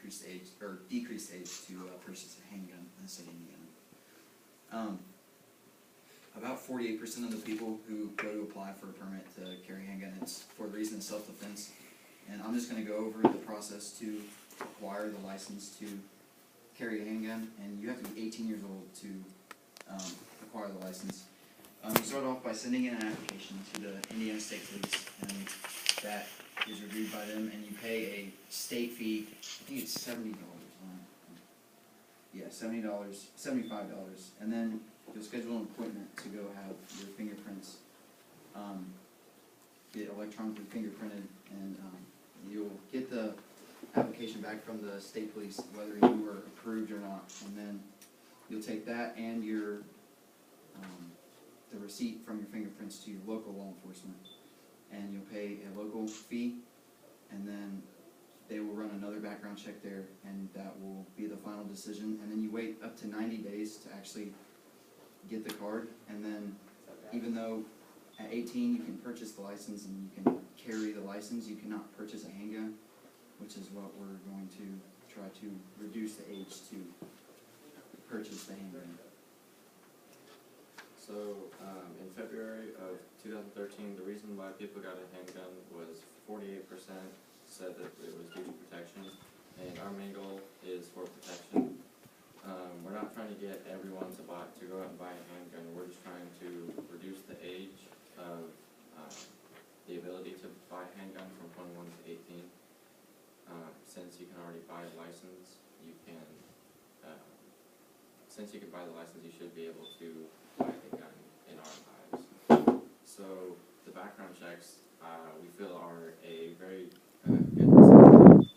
decreased age to purchase a handgun in the state of Indiana. About 48% of the people who go to apply for a permit to carry a handgun, it's for the reason of self-defense. And I'm just going to go over the process to acquire the license to carry a handgun, and you have to be 18 years old to acquire the license. You start off by sending in an application to the Indiana State Police, and that is reviewed by them, and you pay a state fee. I think it's $70. Yeah, $75, and then you'll schedule an appointment to go have your fingerprints get electronically fingerprinted, and you'll get the application back from the state police whether you were approved or not, and then you'll take that and your the receipt from your fingerprints to your local law enforcement, and you'll pay a local fee, and then they will run another background check there, and that will be the final decision. And then you wait up to 90 days to actually get the card, and then even though at 18 you can purchase the license and you can carry the license, you cannot purchase a handgun, which is what we're going to try to reduce the age to purchase the handgun. So, in February of 2013, the reason why people got a handgun was 48% said that it was due to protection, and our main goal is for protection. We're not trying to get everyone to go out and buy a handgun. We're just trying to reduce the age of the ability to buy a handgun from 21 to 18. Since you can already buy a license, you can buy the license, you should be able to buy a gun in our lives. So the background checks we feel are a very good necessity,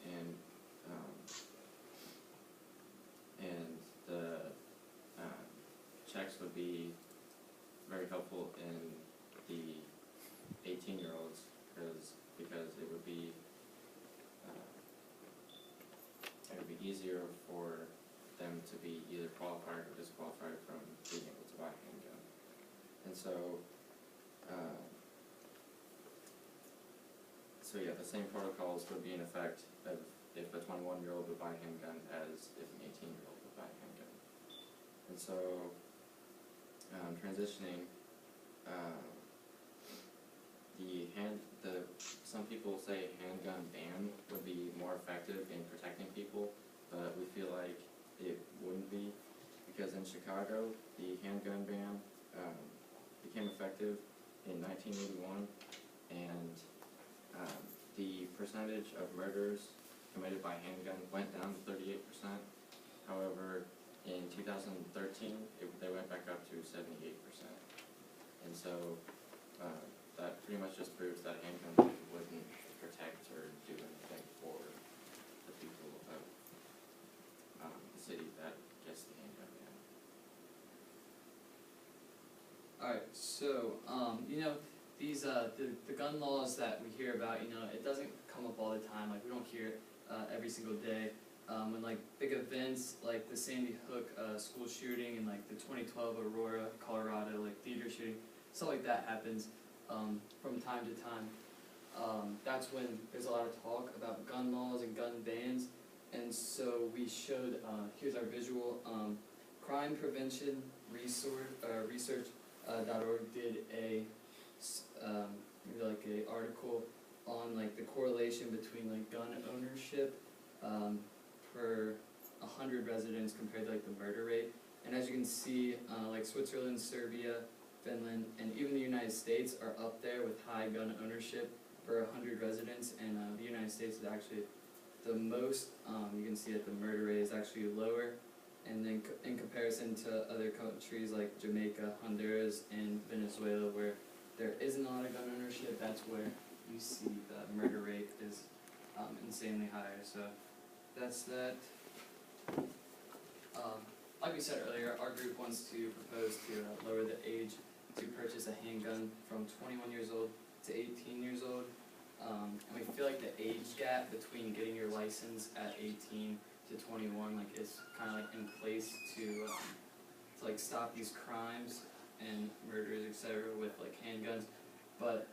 and the checks would be very helpful in the 18-year-olds because it would be easier for them to be either qualified or disqualified from being able to buy a handgun. And so yeah, the same protocols would be in effect if a 21-year-old would buy a handgun as if an 18-year-old would buy a handgun. And so transitioning, some people say handgun ban would be more effective in protecting people, but we feel like it wouldn't be, because in Chicago, the handgun ban became effective in 1981, and the percentage of murders committed by handgun went down to 38%. However, in 2013, they went back up to 78%. And so that pretty much just proves that handgun wouldn't protect or do anything for the people of the city that gets the handgun ban. Alright, so, these, the gun laws that we hear about, it doesn't come up all the time, like, we don't hear it every single day. When, like, big events, like the Sandy Hook school shooting and, like, the 2012 Aurora, Colorado, like, theater shooting, stuff like that happens from time to time. That's when there's a lot of talk about gun laws and gun bans, and so we showed, here's our visual, Crime Prevention Research.org did a article on like the correlation between like gun ownership per 100 residents compared to like the murder rate. And as you can see, like Switzerland, Serbia, Finland, and even the United States are up there with high gun ownership per 100 residents, and the United States is actually the most. You can see that the murder rate is actually lower, and then in comparison to other countries like Jamaica, Honduras, and Venezuela, where there isn't a lot of gun ownership, that's where you see the murder rate is insanely higher. So that's that. Like we said earlier, our group wants to propose to lower the age to purchase a handgun from 21 years old to 18 years old. And we feel like the age gap between getting your license at 18 to 21 like is kind of like in place to like stop these crimes and murders, etc. with like handguns. But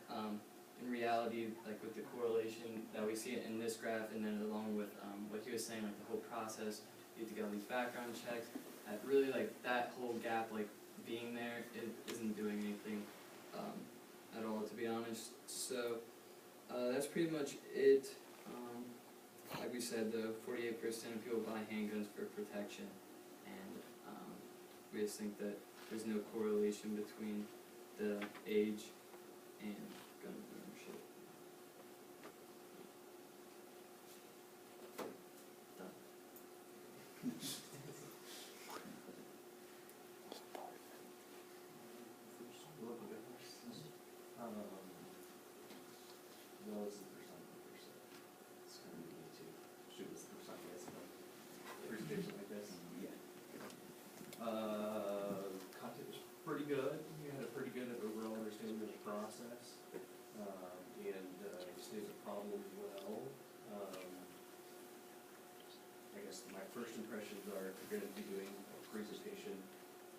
in reality, like with the correlation that we see it in this graph, and then along with what he was saying, like the whole process, you have to get all these background checks. Really, like that whole gap, like being there, it isn't doing anything at all, to be honest. So that's pretty much it. Like we said, the 48% of people buy handguns for protection, and we just think that there's no correlation between the age and gun ownership. What was the first time you ever said? It's kind of me too. Shoot, was the first time you guys have done a presentation like this? Yeah. Content was pretty good. You had a pretty good overall understanding of the process. And you stated the problem well. I guess my first impressions are if you're gonna be doing a presentation,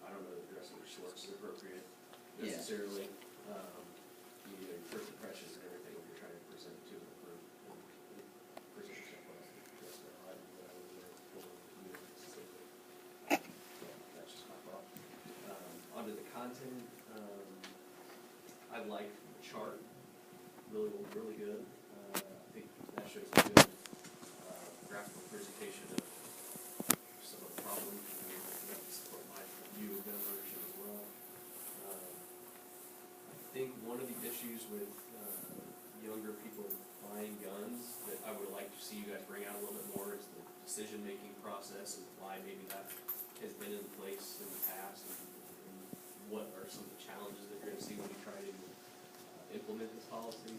I don't know that dressing your shorts is appropriate Yeah. necessarily. You know, your first impressions and everything when you're trying to present to a group and present yourself well. That's what I would wear for you specifically. So that's just my thought. Onto the content, I like the chart, really good. I think that shows a good graphical presentation of some of the problems and that can support my view of gun ownership as well. I think one of the issues with younger people buying guns that I would like to see you guys bring out a little bit more is the decision-making process and why maybe that has been in place in the past and what are some of the challenges that you're going to see when you try to implement this policy.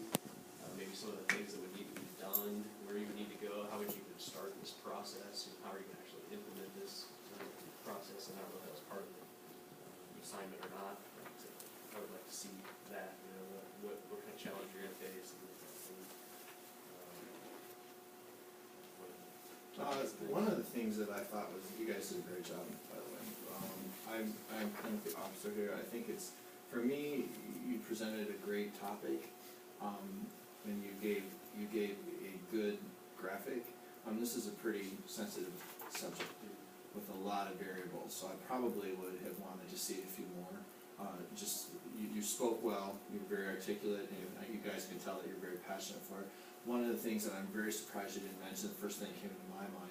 Maybe some of the things that would need to be done, where you would need to go, how would you even start this process, and how are you going to actually implement this process, and I don't know if that was part of the assignment or not, but I would like to see that, you know, what kind of challenge you're going to face. One of the things that I thought was, you guys did a great job, by the way. I'm kind of the opposite here. I think it's, for me, you presented a great topic, and you gave a good graphic. This is a pretty sensitive subject with a lot of variables, so I probably would have wanted to see a few more. You spoke well, you were very articulate, and you guys can tell that you're very passionate for it. One of the things that I'm very surprised you didn't mention, the first thing that came into my mind,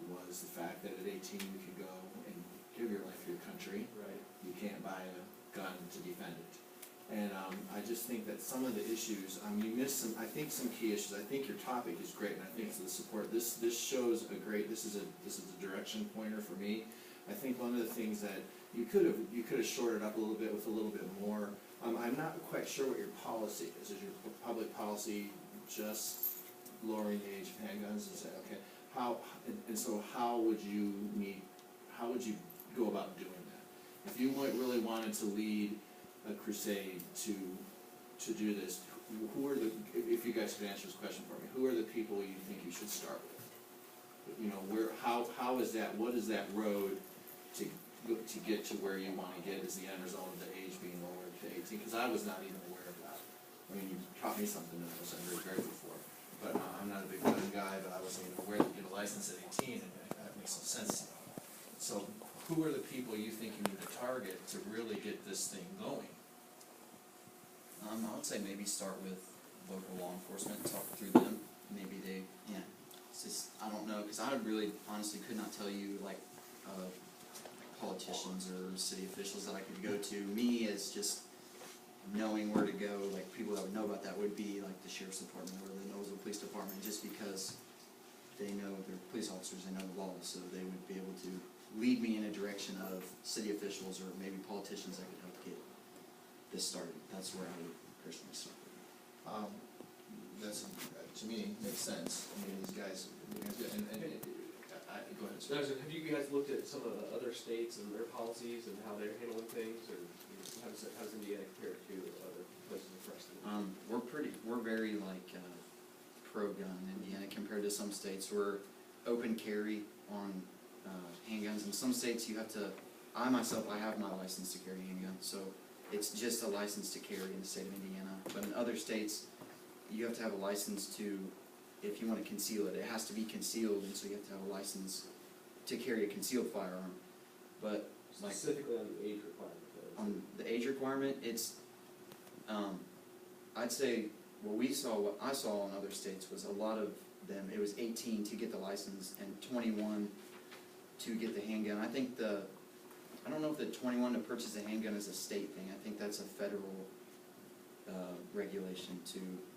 was the fact that at 18 you could go and give your life for your country. Right. You can't buy a gun to defend it. And I just think that some of the issues, you missed some, I think some key issues. I think your topic is great, and I think it's the support. This shows a great, this is a direction pointer for me. I think one of the things that you could have shorted up a little bit with a little bit more. I'm not quite sure what your policy is. Is your public policy just lowering the age of handguns? Is that okay? So how would you go about doing that? If you really wanted to lead a crusade to do this, who are the, if you guys could answer this question for me, who are the people you think you should start with? You know, how is that, what is that road to get to where you want to get as the end result of the age being lowered to 18? Because I was not even aware of that. I mean, you taught me something that I wasn't very grateful for. But I'm not a big gun guy, but I wasn't even aware that you get a license at 18, and that makes some sense to me. So who are the people you think you need to target to really get this thing going? I would say maybe start with local law enforcement, talk through them. Maybe they, it's just, I don't know, because I really honestly could not tell you, like, politicians or city officials that I could go to. Me, as just knowing where to go, like, people that would know about that would be, like, the sheriff's department or the Noblesville Police Department, just because they know, they're police officers, they know the law, so they would be able to lead me in a direction of city officials or maybe politicians that could help get this started. That's where I would personally start. That's, to me, makes sense. I mean, these guys, go ahead. So, have you guys looked at some of the other states and their policies and how they're handling things, or how does Indiana compare to other places across the country? We're very like pro-gun in Indiana compared to some states. We're open carry on handguns. In some states you have to, I have my license to carry a handgun, so it's just a license to carry in the state of Indiana. But in other states, you have to have a license to, if you wanna conceal it, it has to be concealed, and so you have to have a license to carry a concealed firearm. But like, Specifically on the age requirement, though. on the age requirement, it's, I'd say, what I saw in other states was a lot of them, it was 18 to get the license and 21 to get the handgun. I don't know if the 21 to purchase a handgun is a state thing, I think that's a federal, regulation to